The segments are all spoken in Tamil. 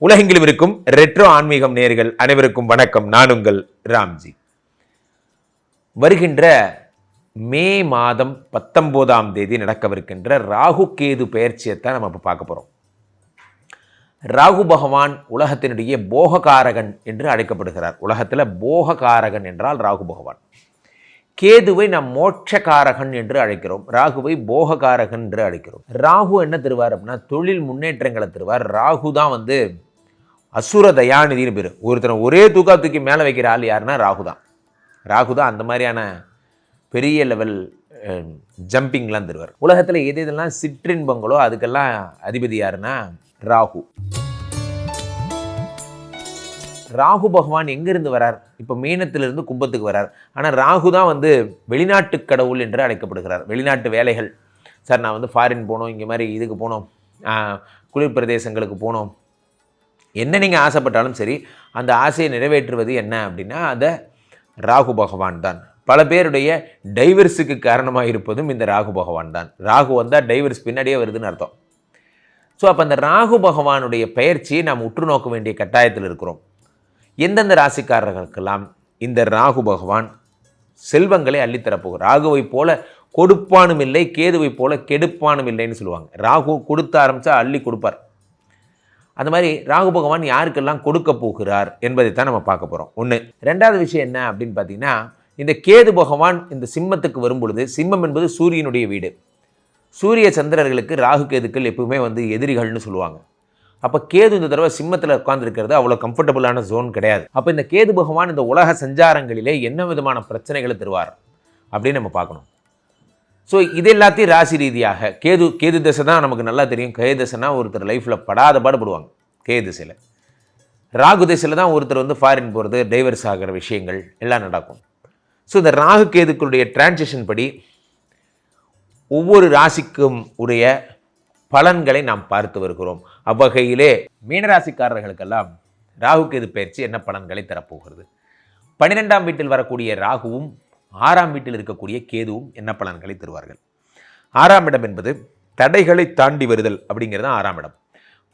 உலகெங்கிலும் இருக்கும் ரெட்ரோ ஆன்மீகம் நேயர்கள் அனைவருக்கும் வணக்கம். நான் உங்கள் ராம்ஜி. வருகின்ற மே மாதம் 19ஆம் தேதி நடக்கவிருக்கின்ற ராகு கேது பெயர்ச்சியைத்தான் நம்ம இப்போ பார்க்க போகிறோம். ராகு பகவான் உலகத்தினுடைய போககாரகன் என்று அழைக்கப்படுகிறார். உலகத்தில் போககாரகன் என்றால் ராகு பகவான். கேதுவை நாம் மோட்சகாரகன் என்று அழைக்கிறோம், ராகுவை போககாரகன் என்று அழைக்கிறோம். ராகு என்ன தருவார் அப்படின்னா தொழில் முன்னேற்றங்களை தருவார். ராகு தான் அசுர தயாநிதினு பேர். ஒருத்தனை ஒரே தூக்கி மேலே வைக்கிற ஆள் யாருன்னா ராகு தான் அந்த மாதிரியான பெரிய லெவல் ஜம்பிங்லாம் தருவார். உலகத்தில் எது இதெல்லாம் சிற்றின்பங்களோ அதுக்கெல்லாம் அதிபதி யாருன்னா ராகு. ராகு பகவான் எங்கிருந்து வரார்? இப்போ மீனத்திலிருந்து கும்பத்துக்கு வரார். ஆனால் ராகு தான் வெளிநாட்டு கடவுள் என்று அழைக்கப்படுகிறார். வெளிநாட்டு வேலைகள், சார் நான் ஃபாரின் போகணும், இங்கே மாதிரி இதுக்கு போகணும், குளிர் பிரதேசங்களுக்கு போகணும், என்ன நீங்கள் ஆசைப்பட்டாலும் சரி அந்த ஆசையை நிறைவேற்றுவது என்ன அப்படின்னா அந்த ராகு பகவான் தான். பல பேருடைய டைவர்ஸுக்கு காரணமாக இருப்பதும் இந்த ராகு பகவான் தான். ராகு வந்தால் டைவர்ஸ் பின்னாடியே வருதுன்னு அர்த்தம். ஸோ அப்போ அந்த ராகு பகவானுடைய பெயர்ச்சியை நாம் உற்று நோக்க வேண்டிய கட்டாயத்தில் இருக்கிறோம். எந்தெந்த ராசிக்காரர்களுக்கெல்லாம் இந்த ராகு பகவான் செல்வங்களை அள்ளித்தரப்போகிறார். ராகுவை போல கொடுப்பானும் இல்லை, கேதுவை போல கெடுப்பானும் இல்லைன்னு சொல்லுவாங்க. ராகு கொடுத்த ஆரம்பித்தா அள்ளி கொடுப்பார். அந்த மாதிரி ராகு பகவான் யாருக்கெல்லாம் கொடுக்க போகிறார் என்பதைத்தான் நம்ம பார்க்க போகிறோம். ஒன்று. ரெண்டாவது விஷயம் என்ன அப்படின்னு பார்த்தீங்கன்னா, இந்த கேது பகவான் இந்த சிம்மத்துக்கு வரும் பொழுது, சிம்மம் என்பது சூரியனுடைய வீடு. சூரிய சந்திரர்களுக்கு ராகு கேதுக்கள் எப்பவுமே எதிரிகள்னு சொல்லுவாங்க. அப்போ கேது இந்த தடவை சிம்மத்தில் உட்கார்ந்துருக்கிறது அவ்வளோ கம்ஃபர்டபுளான ஜோன் கிடையாது. அப்போ இந்த கேது பகவான் இந்த உலக சஞ்சாரங்களிலே என்ன விதமான பிரச்சனைகளை தருவார் அப்படின்னு நம்ம பார்க்கணும். ஸோ இது எல்லாத்தையும் ராசி ரீதியாக கேது திசை தான் நமக்கு நல்லா தெரியும். கேது திசைனா ஒருத்தர் லைஃப்பில் படாத பாடுபடுவாங்க. கேது திசையில். ராகு திசையில் தான் ஒருத்தர் ஃபாரின் போகிறது, டைவர்ஸ் ஆகிற விஷயங்கள் எல்லாம் நடக்கும். ஸோ இந்த ராகு கேதுக்களுடைய டிரான்சிஷன் படி ஒவ்வொரு ராசிக்கும் உடைய பலன்களை நாம் பார்த்து வருகிறோம். அவ்வகையிலே மீனராசிக்காரர்களுக்கெல்லாம் ராகு கேது பயிற்சி என்ன பலன்களை தரப்போகிறது, 12ஆம் வீட்டில் வரக்கூடிய ராகுவும் 6ஆம் வீட்டில் இருக்கக்கூடிய கேதுவும் என்ன பலன்களை தருவார்கள். 6ஆம் இடம் என்பது தடைகளை தாண்டி வருதல் அப்படிங்கிறது தான் 6ஆம் இடம்.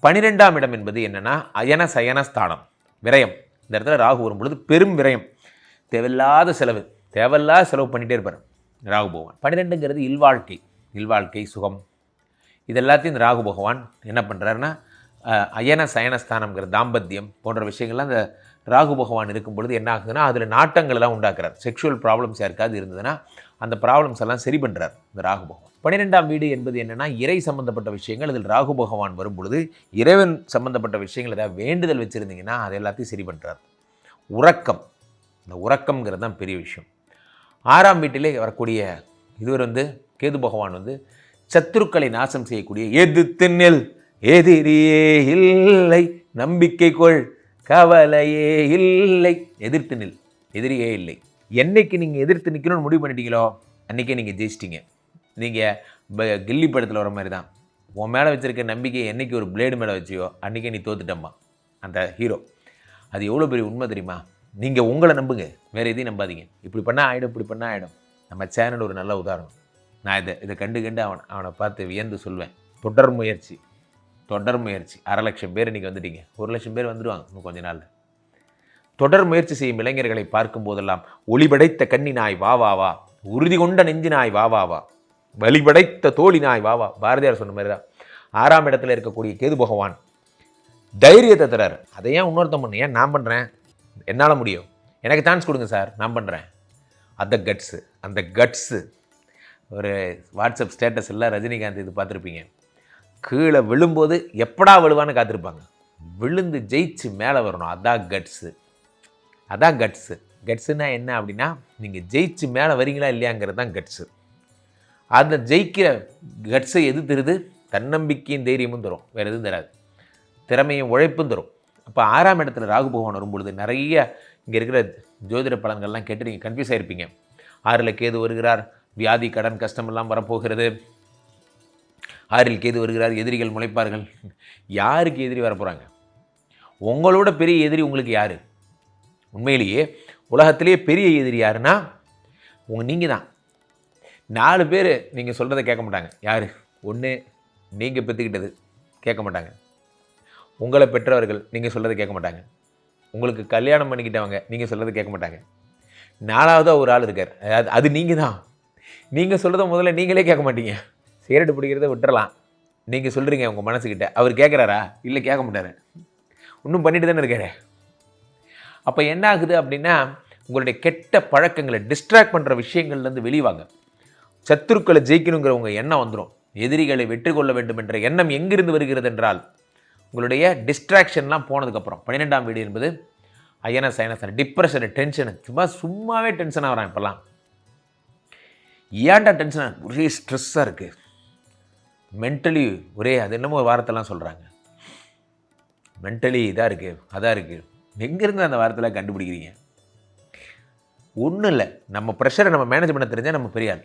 12ஆம் இடம் என்பது என்னன்னா அயன சயன ஸ்தானம், விரயம். இந்த இடத்துல ராகு வரும் பொழுது பெரும் விரயம், தேவையில்லாத செலவு பண்ணிகிட்டே இருப்பார் ராகு பகவான். 12ங்கிறது இல்வாழ்க்கை சுகம், இது எல்லாத்தையும் இந்த ராகு பகவான் என்ன பண்ணுறாருன்னா அயன சயனஸ்தானம்ங்கிற தாம்பத்தியம் போன்ற விஷயங்கள்லாம் அந்த ராகு பகவான் இருக்கும் பொழுது என்ன ஆகுதுன்னா அதில் நாட்டங்கள் எல்லாம் உண்டாக்குறார். செக்ஷுவல் ப்ராப்ளம்ஸ் யாருக்காவது இருந்ததுன்னா அந்த ப்ராப்ளம்ஸ் எல்லாம் சரி பண்ணுறார் இந்த ராகு பகவான். 12ஆம் வீடு என்பது என்னென்னா இறை சம்பந்தப்பட்ட விஷயங்கள். இதில் ராகு பகவான் வரும் பொழுது இறைவன் சம்பந்தப்பட்ட விஷயங்கள் ஏதாவது வேண்டுதல் வச்சுருந்தீங்கன்னா அது எல்லாத்தையும் சரி பண்ணுறார். இந்த உறக்கம்ங்கிறது தான் பெரிய விஷயம். 6ஆம் வீட்டிலே வரக்கூடிய இதுவர் கேது பகவான் சத்துருக்களை நாசம் செய்யக்கூடிய எதிர்த்து நெல் எதிரியே இல்லை, நம்பிக்கை கொள் கவலையே இல்லை, எதிர்த்து நெல் எதிரியே இல்லை. என்னைக்கு நீங்கள் எதிர்த்து நிற்கணும்னு முடிவு பண்ணிட்டீங்களோ அன்றைக்கே நீங்கள் ஜெயிச்சிட்டிங்க. நீங்கள் கில்லி படத்தில் வர மாதிரி தான், உன் மேலே வச்சுருக்க நம்பிக்கை என்றைக்கு ஒரு பிளேடு மேலே வச்சியோ அன்றைக்கே நீ தோத்துட்டம்மா அந்த ஹீரோ. அது எவ்வளோ பெரிய உண்மை தெரியுமா? நீங்கள் உங்களை நம்புங்க, வேறு எதையும் நம்பாதீங்க. இப்படி பண்ணால் ஆகிடும், இப்படி பண்ணால் ஆகிடும். நம்ம சேனல் ஒரு நல்ல உதாரணம். நான் இதை கண்டு அவனை பார்த்து வியந்து சொல்வேன். தொடர் முயற்சி 1,00,000 பேர் இன்றைக்கி வந்துட்டீங்க. 1,00,000 பேர் வந்துடுவாங்க இன்னும் கொஞ்ச நாளில். தொடர் முயற்சி செய்யும் இளைஞர்களை பார்க்கும் போதெல்லாம் ஒளிபடைத்த கண்ணி நாய் வா வா வா, உறுதி கொண்ட நெஞ்சு நாய் வா வா வா, வழிபடைத்த தோழி நாய் வா வா. பாரதியார் சொன்ன மாதிரி தான் 6ஆம் இடத்துல இருக்கக்கூடிய கேது பகவான் தைரியத்தை தரார். அதை ஏன் இன்னொருத்தம் பண்ணு, ஏன் நான் பண்ணுறேன், என்னால் முடியும், எனக்கு சான்ஸ் கொடுங்க சார், நான் பண்ணுறேன். அந்த கட்ஸு ஒரு வாட்ஸ்அப் ஸ்டேட்டஸ் எல்லாம் ரஜினிகாந்த் இது பார்த்துருப்பீங்க. கீழே விழும்போது எப்படா விழுவான்னு காத்திருப்பாங்க. விழுந்து ஜெயிச்சு மேலே வரணும். அதான் கட்ஸு. கட்ஸுன்னா என்ன அப்படின்னா நீங்கள் ஜெயிச்சு மேலே வரீங்களா இல்லையாங்கிறது தான் கட்ஸு. அந்த ஜெயிக்கிற கட்ஸை எது தருது? தன்னம்பிக்கையும் தைரியமும் தரும், வேறு எதுவும் தராது. திறமையும் உழைப்பும் தரும். அப்போ 6ஆம் இடத்துல ராகு பகவான் வரும்பொழுது நிறைய இங்கே இருக்கிற ஜோதிட பலன்கள்லாம் கேட்டு நீங்கள் கன்ஃபியூஸ் ஆகிருப்பீங்க. 6ல் கேது வருகிறார், வியாதி கடன் கஷ்டமெல்லாம் வரப்போகிறது. 6ல் கேது வருகிறார், எதிரிகள் முளைப்பார்கள். யாருக்கு எதிரி வரப்போகிறாங்க? உங்களோட பெரிய எதிரி உங்களுக்கு யார்? உண்மையிலேயே உலகத்திலேயே பெரிய எதிரி யாருன்னா நீங்கள் தான். 4 பேர் நீங்கள் சொல்கிறத கேட்க மாட்டாங்க. யார்? ஒன்று நீங்கள் பெற்றுக்கிட்டது கேட்க மாட்டாங்க. உங்களை பெற்றவர்கள் நீங்கள் சொல்கிறத கேட்க மாட்டாங்க. உங்களுக்கு கல்யாணம் பண்ணிக்கிட்டவங்க நீங்கள் சொல்கிறத கேட்க மாட்டாங்க. 4வதா ஒரு ஆள் இருக்கார், அது நீங்கள் தான். நீங்கள் சொல்கிறத முதல்ல நீங்களே கேட்க மாட்டீங்க. சிகரெட்டு பிடிக்கிறத விட்டுறலாம், நீங்கள் சொல்கிறீங்க உங்கள் மனசுக்கிட்ட. அவர் கேட்குறாரா? இல்லை, கேட்க மாட்டார். இன்னும் பண்ணிட்டு தானே இருக்காரு. அப்போ என்ன ஆகுது அப்படின்னா, உங்களுடைய கெட்ட பழக்கங்களை டிஸ்ட்ராக்ட் பண்ணுற விஷயங்கள்லேருந்து வெளிவாங்க. சத்துருக்களை ஜெயிக்கணுங்கிற உங்கள் எண்ணம் வந்துடும். எதிரிகளை வெற்றி கொள்ள வேண்டும் என்ற எண்ணம் எங்கிருந்து வருகிறது என்றால், உங்களுடைய டிஸ்ட்ராக்ஷன்லாம் போனதுக்கப்புறம். 12ஆம் வீடு என்பது அயன சயனசன, டிப்ரெஷனு, டென்ஷனு. சும்மாவே டென்ஷன் ஆகிறான் இப்போல்லாம். ஏன்டா டென்ஷனாக? ஒரே ஸ்ட்ரெஸ்ஸாக இருக்குது, மென்டலி ஒரே அது என்னமோ ஒரு வார்த்தைலாம் சொல்கிறாங்க, மென்டலி இதாக இருக்குது அதாக இருக்குது. எங்கேருந்து அந்த வார்த்தைலாம் கண்டுபிடிக்கிறீங்க? ஒன்றும் இல்லை, நம்ம ப்ரெஷரை நம்ம மேனேஜ் பண்ண தெரிஞ்சால் நம்ம பெரிய ஆள்.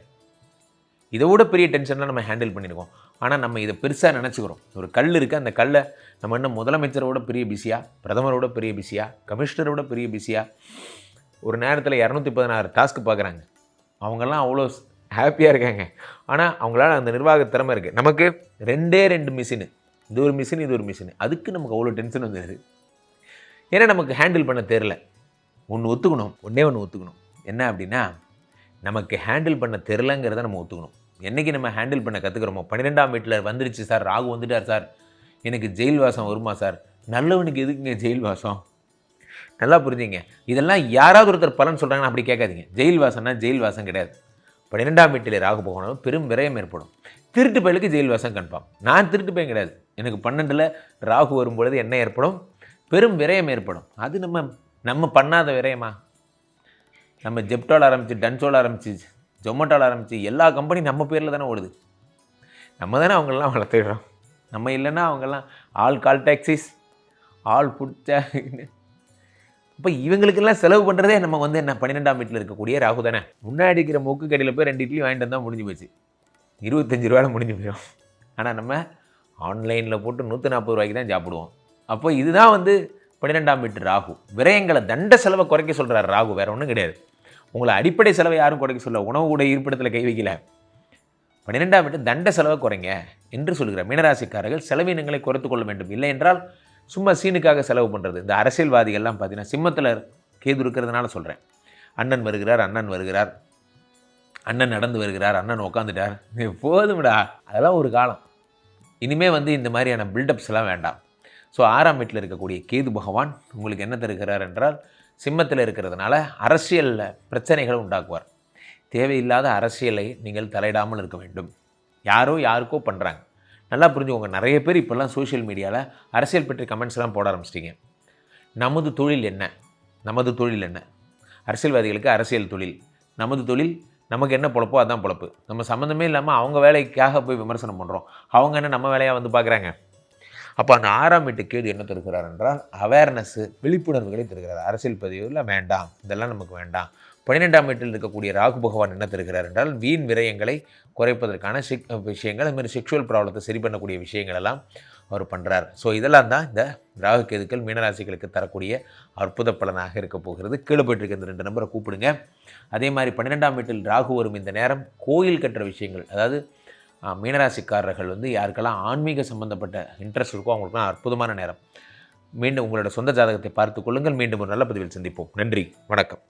இதை விட பெரிய டென்ஷன்லாம் நம்ம ஹேண்டில் பண்ணியிருக்கோம். ஆனால் நம்ம இதை பெருசாக நினச்சிக்கிறோம். ஒரு கல் இருக்குது, அந்த கல்லை நம்ம என்ன முதலமைச்சரோட பெரிய பிஸியாக, பிரதமரோட பெரிய பிஸியாக, கமிஷனரோட பெரிய பிஸியாக, ஒரு நேரத்தில் 216 டாஸ்க்கு பார்க்குறாங்க. அவங்கெல்லாம் அவ்வளோ ஹாப்பியாக இருக்காங்க. ஆனால் அவங்களால அந்த நிர்வாக திறமை இருக்குது. நமக்கு 2 மிஷினு, இது ஒரு மிஷின், இது ஒரு மிஷின். அதுக்கு நமக்கு அவ்வளோ டென்ஷன் வந்துடுது. ஏன்னா நமக்கு ஹேண்டில் பண்ண தெரில. ஒன்று ஒத்துக்கணும். என்ன அப்படின்னா, நமக்கு ஹேண்டில் பண்ண தெரிலங்கிறத நம்ம ஒத்துக்கணும். என்றைக்கு நம்ம ஹேண்டில் பண்ண கற்றுக்கிறோமோ. 12ஆம் வீட்டில் வந்துருச்சு சார், ராகு வந்துட்டார் சார், எனக்கு ஜெயில் வாசம் வருமா சார்? நல்லவனுக்கு எதுக்குங்க ஜெயில் வாசம்? நல்லா புரிஞ்சுங்க. இதெல்லாம் யாராவது ஒருத்தர் பலன் சொல்கிறாங்கன்னா அப்படி கேட்காதீங்க. ஜெயில் வாசம்னா ஜெயில் வாசம் கிடையாது. 12ஆம் வீட்டில் ராகு போகணும், பெரும் விரயம் ஏற்படும். திருட்டு பயலுக்கு ஜெயில் வாசம் கன்ஃபார்ம். நான் திருட்டு பையன் கிடையாது. எனக்கு 12ல் ராகு வரும்பொழுது என்ன ஏற்படும்? பெரும் விரயம் ஏற்படும். அது நம்ம பண்ணாத விரயமா? நம்ம ஜெப்டோவில் ஆரம்பித்து, டன்சோவில் ஆரம்பித்து, ஜொமேட்டோவில் ஆரம்பித்து எல்லா கம்பெனி நம்ம பேரில் தானே ஓடுது. நம்ம தானே அவங்களெலாம் வளர்த்துடுறோம். நம்ம இல்லைன்னா அவங்கெல்லாம் ஆல் கால் டாக்ஸிஸ், ஆல் ஃபுட். இப்போ இவங்களுக்கெல்லாம் செலவு பண்ணுறதே நம்ம என்ன 12ஆம் வீட்டில் இருக்கக்கூடிய ராகு தானே. முன்னாடி இருக்கிற மூக்கு கடையில் போய் 2 இட்லி வாங்கிட்டு வந்தால் முடிஞ்சு போச்சு, 25 ரூபாயில் முடிஞ்சு போயிடும். ஆனால் நம்ம ஆன்லைனில் போட்டு 140 ரூபாய்க்கு தான் சாப்பிடுவோம். அப்போ இதுதான் 12ஆம் வீட்டு ராகு. விரயங்களை, தண்ட செலவை குறைக்க சொல்கிறார் ராகு, வேறு ஒன்றும் கிடையாது. உங்களை அடிப்படை செலவை யாரும் குறைக்க சொல்ல, உணவு கூட இருப்பிடத்தில் கை வைக்கல. 12ஆம் வீட்டு தண்ட செலவை குறைங்க என்று சொல்கிறார். மீனராசிக்காரர்கள் செலவினங்களை குறைத்து கொள்ள வேண்டும். இல்லை என்றால் சும்மா சீனுக்காக செலவு பண்ணுறது. இந்த அரசியல்வாதிகள்லாம் பார்த்தீங்கன்னா, சிம்மத்தில் கேது இருக்கிறதுனால சொல்கிறேன். அண்ணன் வருகிறார், அண்ணன் நடந்து வருகிறார், அண்ணன் உட்காந்துட்டார், போதும்டா, அதெல்லாம் ஒரு காலம். இனிமேல் இந்த மாதிரியான பில்டப்ஸ்லாம் வேண்டாம். ஸோ 6ஆம் வீட்டில் இருக்கக்கூடிய கேது பகவான் உங்களுக்கு என்ன தருகிறார் என்றால், சிம்மத்தில் இருக்கிறதுனால அரசியலில் பிரச்சனைகளை உண்டாக்குவார். தேவையில்லாத அரசியலை நீங்கள் தலையிடாமல் இருக்க வேண்டும். யாரோ யாருக்கோ பண்ணுறாங்க, நல்லா புரிஞ்சுக்கோங்க. நிறைய பேர் இப்போல்லாம் சோஷியல் மீடியாவில் அரசியல் பற்றி கமெண்ட்ஸ்லாம் போட ஆரம்பிச்சிட்டிங்க. நமது தொழில் என்ன? அரசியல்வாதிகளுக்கு அரசியல் தொழில், நமது தொழில், நமக்கு என்ன பொழப்போ அதுதான் பொழப்பு. நம்ம சம்மந்தமே இல்லாமல் அவங்க வேலைக்காக போய் விமர்சனம் பண்ணுறோம். அவங்க என்ன நம்ம வேலையாக பார்க்குறாங்க. அப்போ அந்த 6ஆம் வீட்டு கேது என்ன தருகிறார் என்றால், அவேர்னஸ்ஸு, விழிப்புணர்வுகளை தருகிறார். அரசியல் பதிவில் வேண்டாம், இதெல்லாம் நமக்கு வேண்டாம். 12ஆம் வீட்டில் இருக்கக்கூடிய ராகு பகவான் என்ன தருகிறார் என்றால், வீண் விரயங்களை குறைப்பதற்கான விஷயங்கள், அதுமாதிரி செக்ஷுவல் ப்ராப்ளத்தை சரி பண்ணக்கூடிய விஷயங்கள் எல்லாம் அவர் பண்ணுறார். ஸோ இதெல்லாம் தான் இந்த ராகு கேதுக்கள் மீனராசிகளுக்கு தரக்கூடிய அற்புத பலனாக இருக்க போகிறது. கீழே போய்ட்டுருக்க இந்த 2 நம்பரை கூப்பிடுங்க. அதே மாதிரி 12ஆம் வீட்டில் ராகு வரும் இந்த நேரம் கோயில் கட்டுற விஷயங்கள், அதாவது மீனராசிக்காரர்கள் யாருக்கெல்லாம் ஆன்மீக சம்பந்தப்பட்ட இன்ட்ரெஸ்ட் இருக்கோ அவங்களுக்குலாம் அற்புதமான நேரம். மீண்டும் உங்களோட சொந்த ஜாதகத்தை பார்த்து கொள்ளுங்கள். மீண்டும் ஒரு நல்ல பதிவில் சந்திப்போம். நன்றி, வணக்கம்.